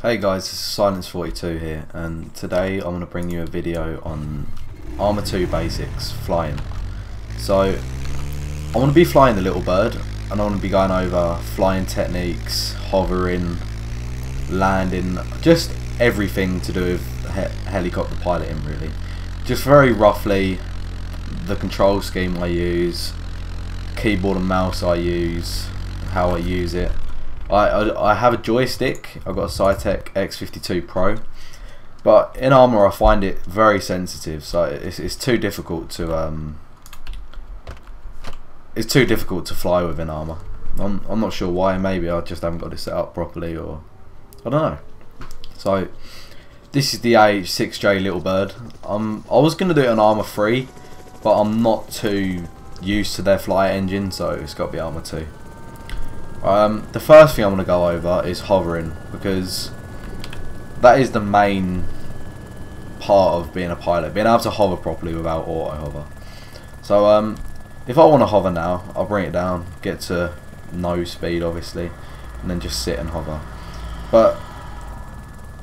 Hey guys, this is Silence42 here, and today I'm going to bring you a video on ARMA 2 basics, flying. So, I want to be flying the Littlebird, and I want to be going over flying techniques, hovering, landing, just everything to do with helicopter piloting really. Just very roughly, the control scheme I use, keyboard and mouse I use, how I use it. I have a joystick. I've got a Cytec X52 Pro, but in ARMA I find it very sensitive, so it's too difficult to fly with in ARMA. I'm not sure why. Maybe I just haven't got it set up properly, or I don't know. So this is the AH6J Littlebird. I was gonna do it on ARMA 3, but I'm not too used to their flight engine, so it's got to be ARMA 2. The first thing I'm going to go over is hovering, because that is the main part of being a pilot, being able to hover properly without auto hover. So if I want to hover now, I'll bring it down, get to no speed obviously, and then just sit and hover. But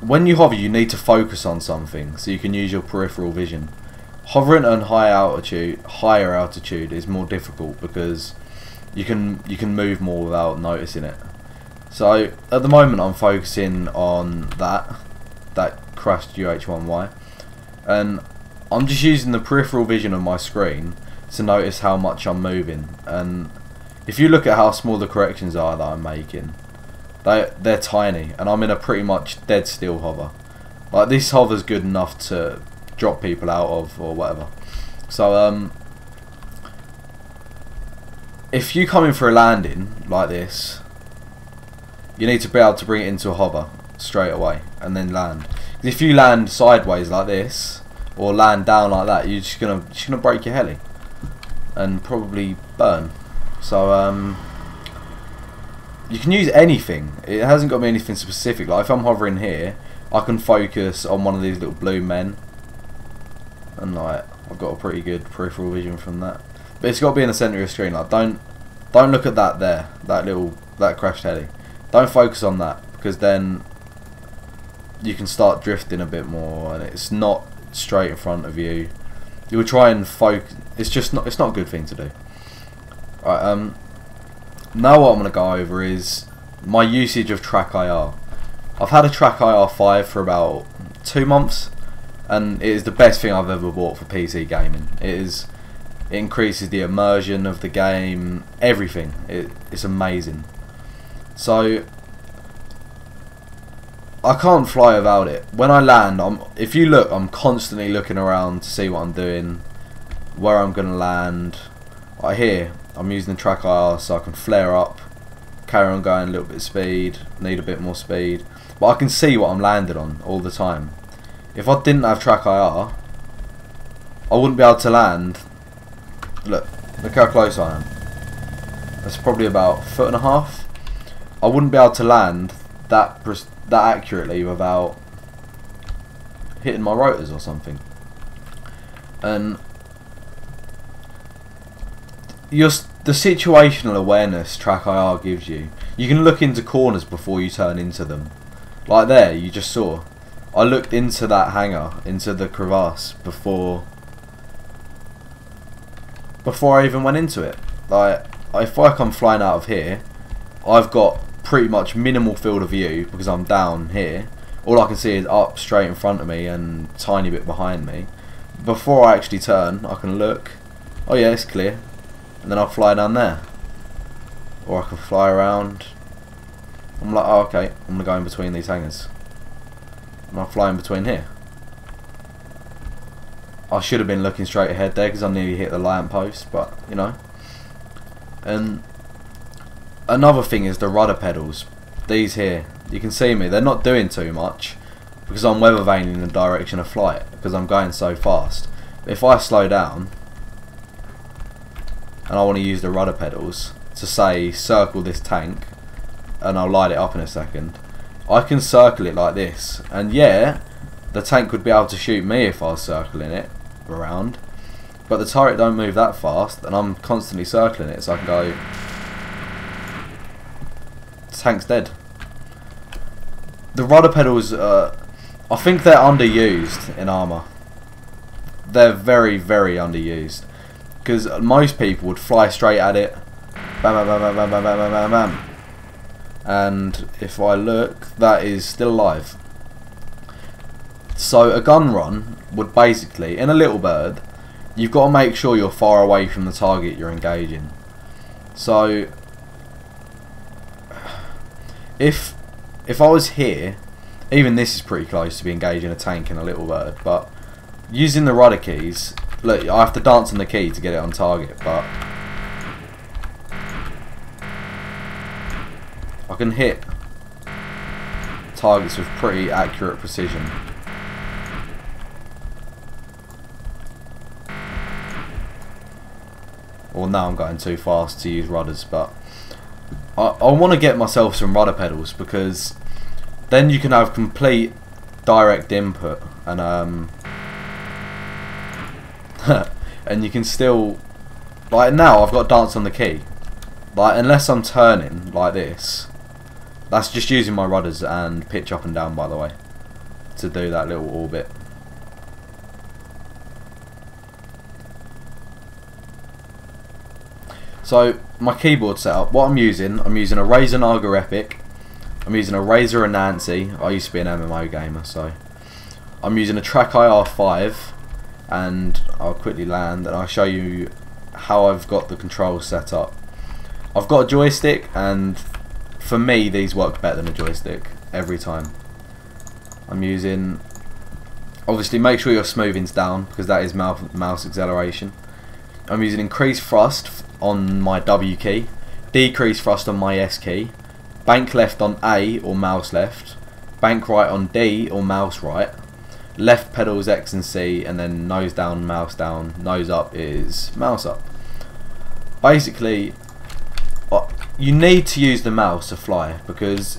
when you hover, you need to focus on something so you can use your peripheral vision. Hovering at higher altitude is more difficult because you can move more without noticing it. So at the moment I'm focusing on that crashed UH-1Y, and I'm just using the peripheral vision of my screen to notice how much I'm moving. And if you look at how small the corrections are that I'm making, they're tiny, and I'm in a pretty much dead still hover. Like, this hover's good enough to drop people out of or whatever. So if you come in for a landing like this, you need to be able to bring it into a hover straight away and then land. If you land sideways like this or land down like that, you're just gonna break your heli and probably burn. So you can use anything. It hasn't got to be anything specific. Like if I'm hovering here, I can focus on one of these little blue men, and like I've got a pretty good peripheral vision from that. But it's got to be in the centre of your screen. Like don't look at that there, that crashed heli. Don't focus on that, because then you can start drifting a bit more, and it's not straight in front of you. You will try and focus. It's not a good thing to do. Right. Now what I'm going to go over is my usage of TrackIR. I've had a TrackIR 5 for about 2 months, and it is the best thing I've ever bought for PC gaming. It increases the immersion of the game, everything. It's amazing. So I can't fly without it. When I land, if you look, I'm constantly looking around to see what I'm doing, where I'm going to land. Right here, I'm using the TrackIR so I can flare up, carry on going a little bit of speed, need a bit more speed, but I can see what I'm landed on all the time. If I didn't have TrackIR, I wouldn't be able to land. Look how close I am. That's probably about 1.5 feet. I wouldn't be able to land that accurately without hitting my rotors or something. And the situational awareness TrackIR gives you. You can look into corners before you turn into them. Like there, you just saw. I looked into that hangar, into the crevasse before I even went into it. Like, if I come flying out of here, I've got pretty much minimal field of view because I'm down here. All I can see is up straight in front of me and a tiny bit behind me. Before I actually turn, I can look. Oh yeah, it's clear. And then I'll fly down there. Or I can fly around. I'm like, oh okay, I'm going to go in between these hangars. And I'll fly in between here. I should have been looking straight ahead there because I nearly hit the lamp post, but you know. And another thing is the rudder pedals. These here, you can see me, they're not doing too much because I'm weather vaning in the direction of flight because I'm going so fast. But if I slow down and I want to use the rudder pedals to say circle this tank, and I'll light it up in a second, I can circle it like this, and yeah, the tank would be able to shoot me if I was circling it around, but the turret don't move that fast, and I'm constantly circling it, so I can go, the tank's dead. the rudder pedals, I think they're underused in ARMA. They're very, very underused. Because most people would fly straight at it. Bam, bam, bam, bam, bam, bam, bam, bam, bam. And if I look, that is still alive. So a gun run would basically, in a Littlebird, you've got to make sure you're far away from the target you're engaging. So if I was here, even this is pretty close to be engaging a tank in a Littlebird, but using the rudder keys, look, I have to dance on the key to get it on target, but I can hit targets with pretty accurate precision. Well, now I'm going too fast to use rudders, but I want to get myself some rudder pedals, because then you can have complete direct input, and and you can still, like now I've got dance on the key, like unless I'm turning like this, that's just using my rudders and pitch up and down, by the way, to do that little orbit. So my keyboard setup, what I'm using a Razer Naga Epic, I'm using a Razer Anansi. I used to be an MMO gamer, so I'm using a TrackIR 5, and I'll quickly land and I'll show you how I've got the controls set up. I've got a joystick, and for me these work better than a joystick every time. I'm using, obviously make sure your smoothing's down, because that is mouse acceleration. I'm using increased thrust on my W key, decreased thrust on my S key, bank left on A or mouse left, bank right on D or mouse right, left pedals X and C, and then nose down, mouse down, nose up is mouse up. Basically, you need to use the mouse to fly, because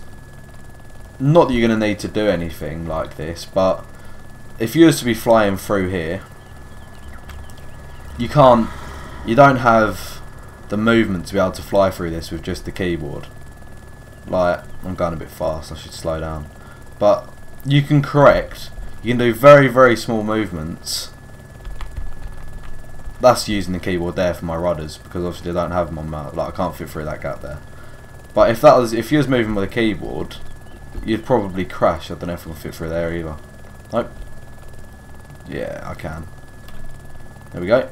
not that you're going to need to do anything like this, but if you was to be flying through here, you don't have the movement to be able to fly through this with just the keyboard. Like, I'm going a bit fast, I should slow down. But you can do very, very small movements. That's using the keyboard there for my rudders, because obviously I don't have them on my, like, I can't fit through that gap there. But if you was moving with a keyboard, you'd probably crash. I don't know if I can fit through there either. Nope. Yeah, I can. There we go.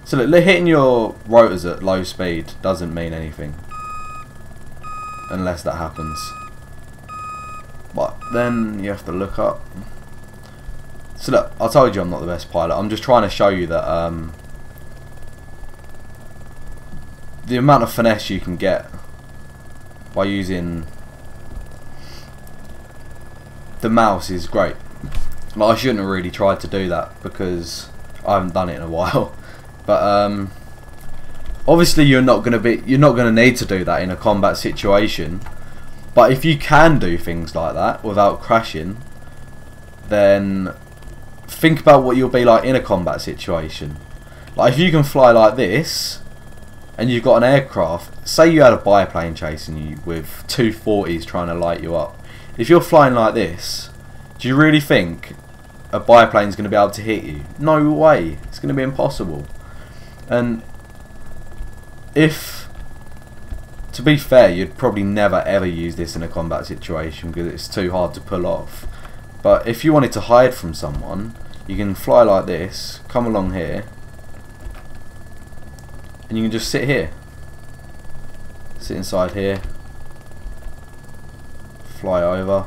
So look, hitting your rotors at low speed doesn't mean anything, unless that happens. But then you have to look up. So look, I told you I'm not the best pilot. I'm just trying to show you that the amount of finesse you can get by using the mouse is great. Like, I shouldn't have really tried to do that, because I haven't done it in a while. But obviously you're not going to need to do that in a combat situation. But if you can do things like that without crashing, then think about what you'll be like in a combat situation. Like, if you can fly like this, and you've got an aircraft, say you had a biplane chasing you with 240s trying to light you up. If you're flying like this, do you really think a biplane's going to be able to hit you? No way. It's going to be impossible. And to be fair, you'd probably never ever use this in a combat situation, because it's too hard to pull off. But if you wanted to hide from someone, you can fly like this, come along here, and you can just sit here. Sit inside here, fly over,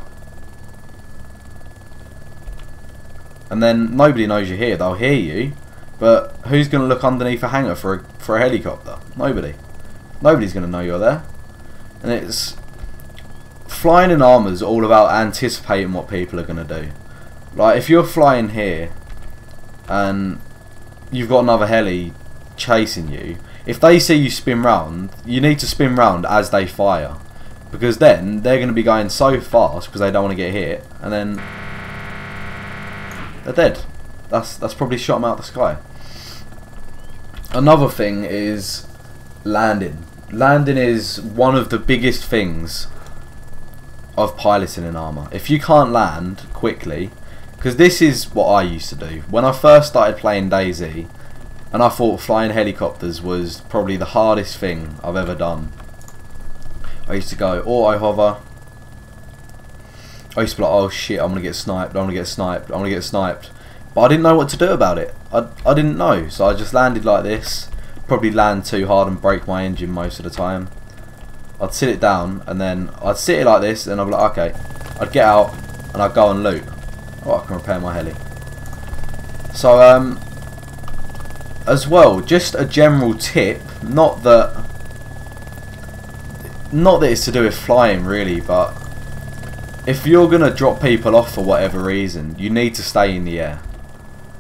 and then nobody knows you're here. They'll hear you, but who's going to look underneath a hangar for a helicopter? Nobody. Nobody's going to know you're there. And it's flying in ARMA's all about anticipating what people are going to do. Like, if you're flying here and you've got another heli chasing you, if they see you spin round, you need to spin round as they fire, because then they're going to be going so fast because they don't want to get hit, and then they're dead. That's probably shot them out of the sky. Another thing is landing. Landing is one of the biggest things of piloting in ARMA. If you can't land quickly, because this is what I used to do when I first started playing DayZ, and I thought flying helicopters was probably the hardest thing I've ever done. I used to go auto hover. I used to be like, oh shit, I'm gonna get sniped, I'm gonna get sniped, I'm gonna get sniped. But I didn't know what to do about it. I didn't know, so I just landed like this. Probably land too hard and break my engine most of the time. I'd sit it down and then I'd sit it like this and I'd be like, okay. I'd get out and I'd go and loot. Oh, I can repair my heli. So as well, just a general tip, not that it's to do with flying really, but if you're gonna drop people off for whatever reason, you need to stay in the air,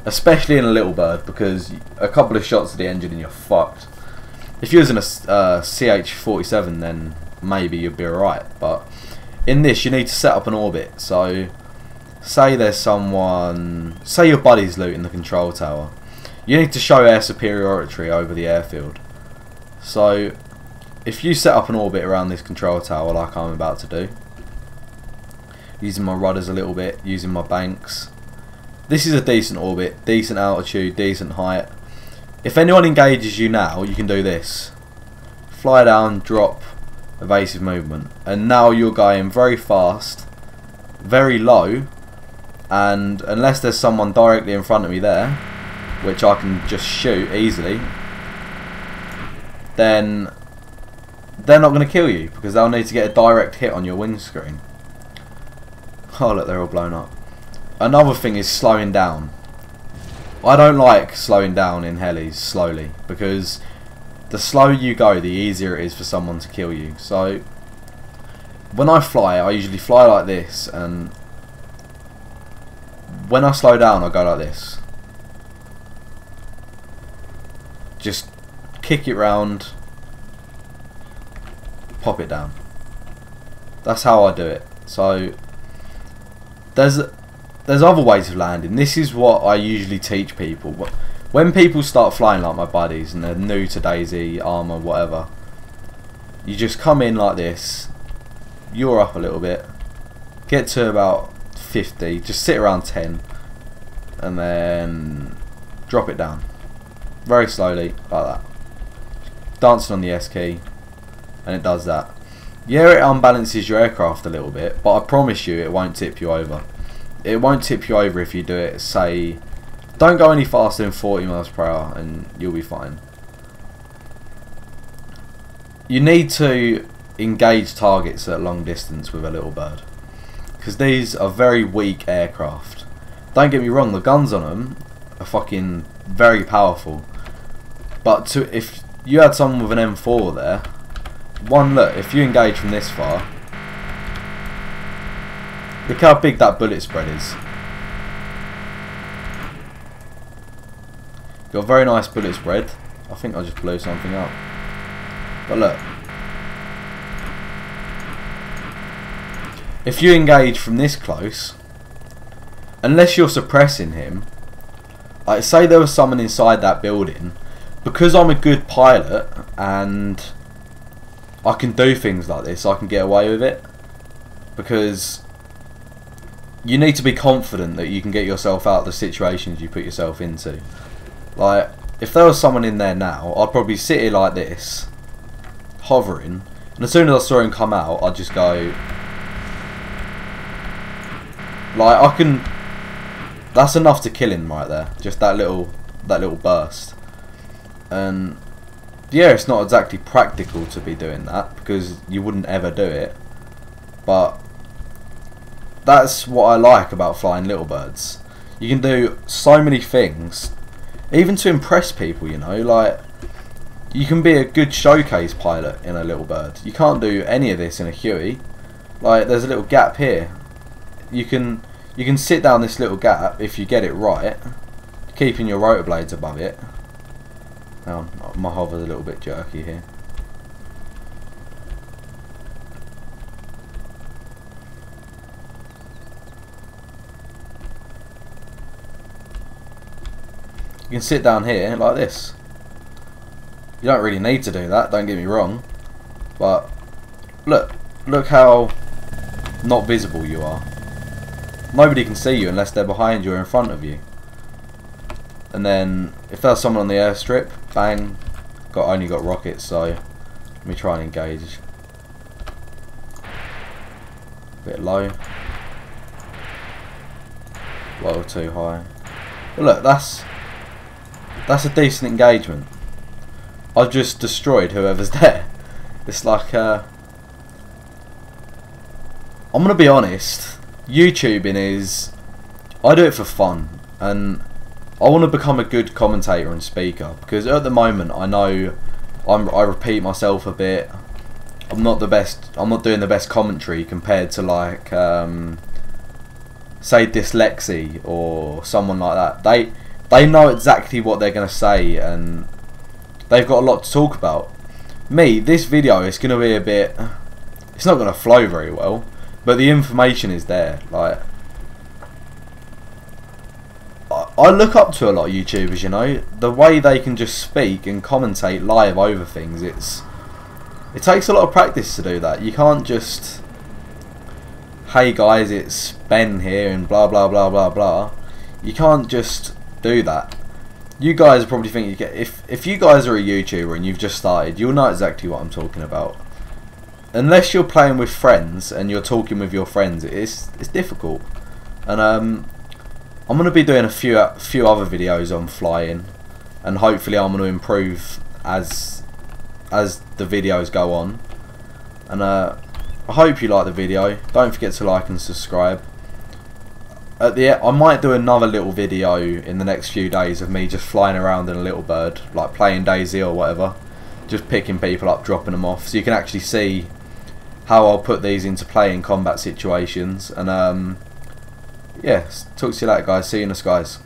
especially in a Littlebird, because a couple of shots to the engine and you're fucked. If you was in a CH-47, then maybe you'd be alright, but in this you need to set up an orbit. So say there's someone, say your buddy's looting the control tower, you need to show air superiority over the airfield. So if you set up an orbit around this control tower like I'm about to do, using my rudders a little bit, using my banks, this is a decent orbit, decent altitude, decent height. If anyone engages you now, you can do this, fly down, drop, evasive movement, and now you're going very fast, very low, and unless there's someone directly in front of me there, which I can just shoot easily, then they're not going to kill you, because they'll need to get a direct hit on your windscreen. Oh look, they're all blown up. Another thing is slowing down. I don't like slowing down in helis slowly, because the slower you go, the easier it is for someone to kill you. So when I fly, I usually fly like this, and when I slow down I go like this. Just kick it round, pop it down. That's how I do it. So there's other ways of landing. This is what I usually teach people. When people start flying like my buddies and they're new to DayZ, ARMA, whatever, you just come in like this, you're up a little bit, get to about 50, just sit around 10, and then drop it down very slowly like that, dancing on the S key, and it does that. Yeah, it unbalances your aircraft a little bit, but I promise you it won't tip you over. It won't tip you over if you do it, say, don't go any faster than 40 miles per hour and you'll be fine. You need to engage targets at long distance with a Littlebird, because these are very weak aircraft. Don't get me wrong, the guns on them are fucking very powerful, but if you had someone with an M4 there, look, if you engage from this far, look how big that bullet spread is. Got a very nice bullet spread. I think I just blew something up. But look, if you engage from this close, unless you're suppressing him, like say there was someone inside that building, because I'm a good pilot and I can do things like this, I can get away with it, because you need to be confident that you can get yourself out of the situations you put yourself into. Like, if there was someone in there now, I'd probably sit here like this, hovering, and as soon as I saw him come out, I'd just go, like, I can, that's enough to kill him right there, just that little burst. And yeah, it's not exactly practical to be doing that, because you wouldn't ever do it, but that's what I like about flying Littlebirds. You can do so many things, even to impress people, you know, like, you can be a good showcase pilot in a Littlebird. You can't do any of this in a Huey. Like, there's a little gap here. You can sit down this little gap if you get it right, keeping your rotor blades above it. Oh, my hover's a little bit jerky here. You can sit down here like this. You don't really need to do that, don't get me wrong, but look how not visible you are. Nobody can see you unless they're behind you or in front of you. And then if there's someone on the airstrip, bang, only got rockets, so let me try and engage. Bit low. A little too high. But look, that's a decent engagement. I've just destroyed whoever's there. It's like I'm gonna be honest, YouTubing is, I do it for fun, and I want to become a good commentator and speaker, because at the moment I know I repeat myself a bit. I'm not doing the best commentary compared to like say Dyslexy or someone like that. They know exactly what they're going to say, and they've got a lot to talk about. Me, this video is going to be a bit, it's not going to flow very well, but the information is there. Like, I look up to a lot of YouTubers, you know, the way they can just speak and commentate live over things. It takes a lot of practice to do that. You can't just, hey guys, it's Ben here and blah blah blah blah blah. You can't just do that. You guys probably think you get, if you guys are a YouTuber and you've just started, you'll know exactly what I'm talking about. Unless you're playing with friends and you're talking with your friends, it's difficult. And I'm going to be doing a few other videos on flying, and hopefully I'm going to improve as the videos go on. And I hope you like the video. Don't forget to like and subscribe. I might do another little video in the next few days of me just flying around in a Littlebird, like playing DayZ or whatever, just picking people up, dropping them off, so you can actually see how I'll put these into play in combat situations. And yeah, talk to you later guys, see you in the skies.